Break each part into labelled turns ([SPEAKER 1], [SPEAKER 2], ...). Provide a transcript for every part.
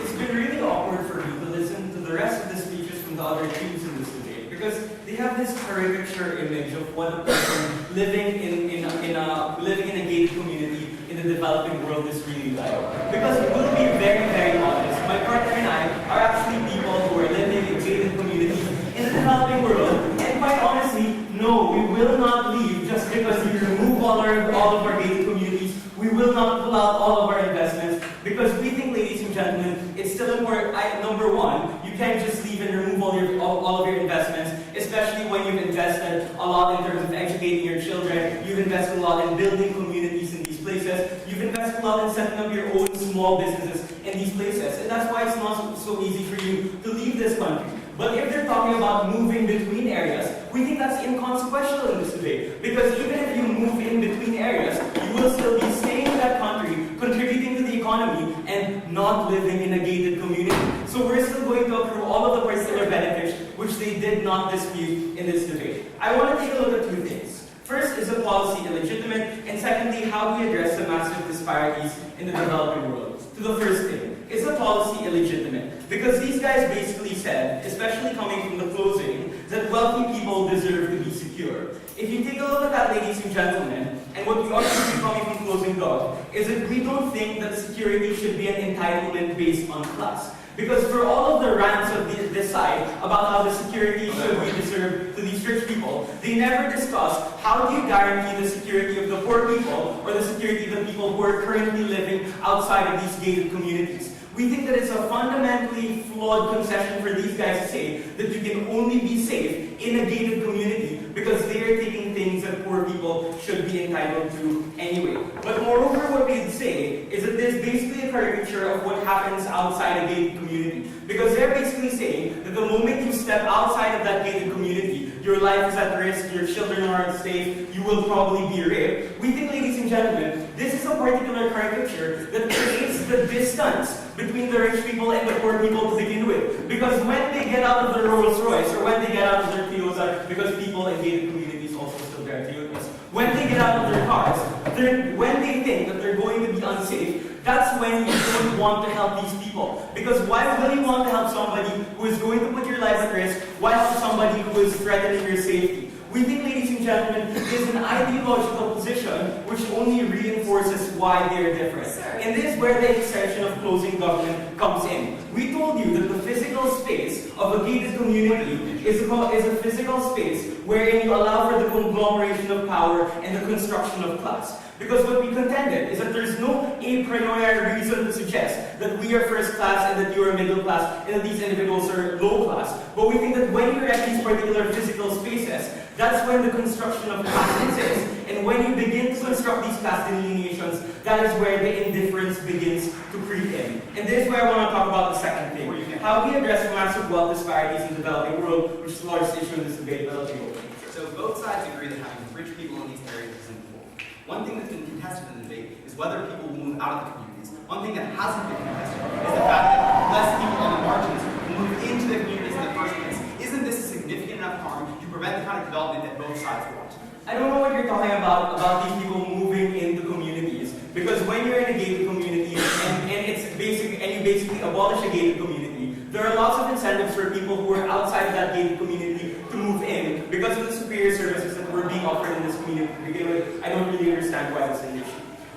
[SPEAKER 1] it's been really awkward for me to listen to the rest of the speeches from the other teams in this debate because they have this caricature image of what a person living in a gated community in the developing world is really like. Because we'll be very, very honest, my partner and I are actually people who are living in gated communities in the developing world, and quite honestly, no, we will not leave just because we remove all of our gated communities. We will not pull out all of our investments because we think, ladies and gentlemen, it's still important. Number one, you can't just leave and remove all of your investments, especially when you've invested a lot in terms of educating your children. You've invested a lot in building communities in these places. You've invested a lot in setting up your own small businesses in these places, and that's why it's not so easy for you to leave this country. But if they're talking about moving between areas, we think that's inconsequential in this debate. Because even if you move in between areas, you will still be staying in that country, contributing to the economy, and not living in a gated community. So we're still going to accrue all of the particular benefits which they did not dispute in this debate. I want to take a look at two things. First, is the policy illegitimate? And secondly, how do we address the massive disparities in the developing world? To the first thing, is the policy illegitimate? Because these guys basically said, especially coming from the closing, that wealthy people deserve to be secure. If you take a look at that, ladies and gentlemen, and what we also see coming from closing gov, is that we don't think that security should be an entitlement based on class. Because for all of the rants of this side about how the security should be reserved to these rich people, they never discuss how do you guarantee the security of the poor people or the security of the people who are currently living outside of these gated communities. We think that it's a fundamentally flawed concession for these guys to say that you can only be safe in a gated community because they are taking things that poor people should be entitled to anyway. But moreover, what we'd say is that there's basically a caricature of what happens outside a gated community. Because they're basically saying that the moment you step outside of that gated community, your life is at risk, your children aren't safe, you will probably be raped. We think, ladies and gentlemen, this is a particular caricature that creates the distance between the rich people and the poor people to begin with. Because when they get out of their Rolls Royce, or when they get out of their Toyota, because people in gated communities also still drive Toyotas, when they get out of their cars, when they think that they're going to be unsafe, that's when you don't want to help these people. Because why will you want to help somebody who is going to put your life at risk? Why help somebody who is threatening your safety? We think, ladies and gentlemen, this is an ideological position which only reinforces why they are different. And this is where the extension of closing government comes in. We told you that the physical space of a gated community is a physical space wherein you allow for the conglomeration of power and the construction of class. Because what we contended is that there's no a priori reason to suggest that we are first class and that you are middle class and that these individuals are low class. But we think that when you're at these particular physical spaces, that's when the construction of class exists. And when you begin to construct these class delineations, that is where the indifference begins to creep in. And this is where I want to talk about the second thing. How we address massive wealth disparities in the developing world, which is the largest issue in this debate.
[SPEAKER 2] So both sides agree that having rich people in these areas is important. One thing that's been contested in the debate is whether people will move out of the communities. One thing that hasn't been contested is the fact that less people on the margins will move into the communities in the first place. Isn't this a significant enough harm to prevent the kind of development that both sides want?
[SPEAKER 1] I don't know what you're talking about these people moving into communities. Because when you're in a gated community and you basically abolish a gated community, there are lots of incentives for people who are outside of that gated community to move in because of the superior services that were being offered in this community to begin with. I don't really understand why that's an issue.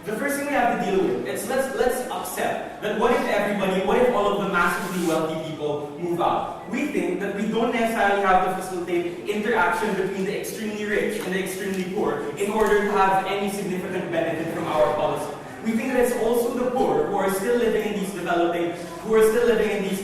[SPEAKER 1] The first thing we have to deal with is let's accept that what if all of the massively wealthy people move out? We think that we don't necessarily have to facilitate interaction between the extremely rich and the extremely poor in order to have any significant benefit from our policy. We think that it's also the poor who are still living in these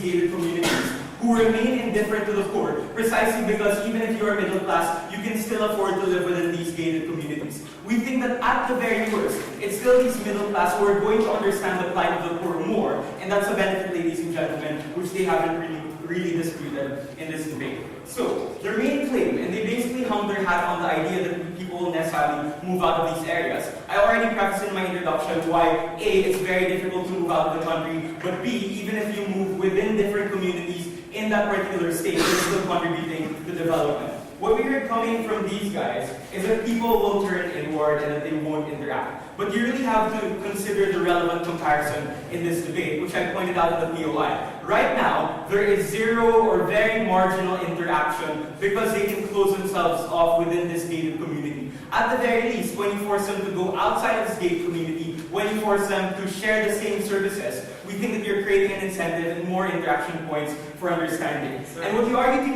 [SPEAKER 1] gated communities, who remain indifferent to the poor, precisely because even if you are middle class, you can still afford to live within these gated communities. We think that at the very worst, it's still these middle class who are going to understand the plight of the poor more, and that's a benefit, ladies and gentlemen, which they haven't really disputed in this debate. So, their main claim, and they basically hung their hat on the idea that people will necessarily move out of these areas. I already prefaced in my introduction why A, it's very difficult to move out of the country, but B, even if you move within different communities in that particular state, you're still contributing to development. What we heard coming from these guys is that people will turn inward and that they won't interact. But you really have to consider the relevant comparison in this debate, which I pointed out in the POI. Right now, there is zero or very marginal interaction because they can close themselves off within this gated community. At the very least, when you force them to go outside of this gated community, when you force them to share the same services, we think that you're creating an incentive and more interaction points for understanding. And what you argued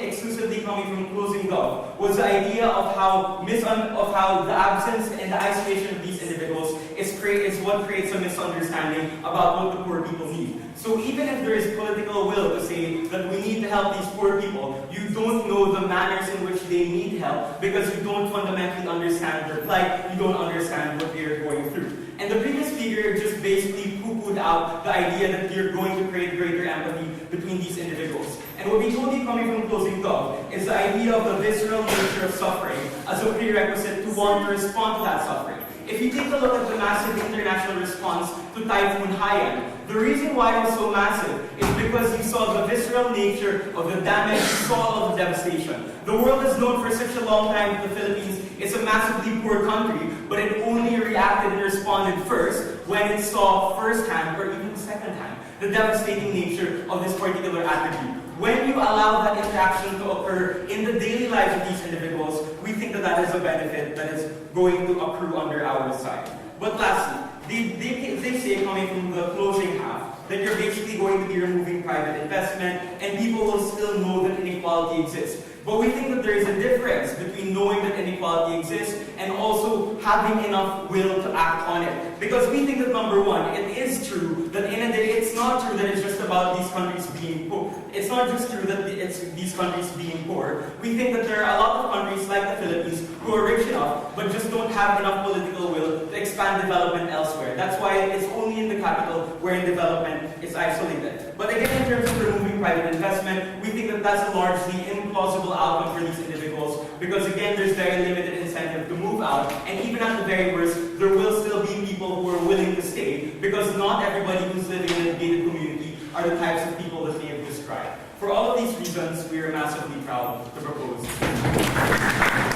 [SPEAKER 1] exclusively coming from closing Gov was the idea of how the absence and the isolation of these individuals is what creates a misunderstanding about what the poor people need. So even if there is political will to say that we need to help these poor people, you don't know the manners in which they need help because you don't fundamentally understand their plight, you don't understand what they're going through. And the previous speaker just basically poo-pooed out the idea that you're going to create greater empathy between these individuals. And what we told you coming from closing Gov is the idea of the visceral nature of suffering as a prerequisite to want to respond to that suffering. If you take a look at the massive international response to Typhoon Haiyan, the reason why it was so massive is because you saw the visceral nature of the damage, you saw all of the devastation. The world has known for such a long time that the Philippines is a massively poor country, but it only reacted and responded first when it saw firsthand, or even secondhand, the devastating nature of this particular attribute. When you allow that interaction to occur in the daily lives of these individuals, we think that that is a benefit that is going to accrue under our side. But lastly, they say, coming from the closing half, that you're basically going to be removing private investment and people will still know that inequality exists. But we think that there is a difference between knowing that inequality exists and also having enough will to act on it. Because we think that number one, it is true that it's not true that it's just about these countries being poor. It's not just true that it's these countries being poor. We think that there are a lot of countries like the Philippines who are rich enough but just don't have enough political will to expand development elsewhere. That's why it's only in the capital where development is isolated. But again, in terms of removing private investment, we think that that's a largely implausible outcome for these individuals because again, there's very limited incentive to move out, and even at the very worst, there will still be people who are willing to stay because not everybody who's living in a gated community are the types of people that they have described. For all of these reasons, we are massively proud to propose.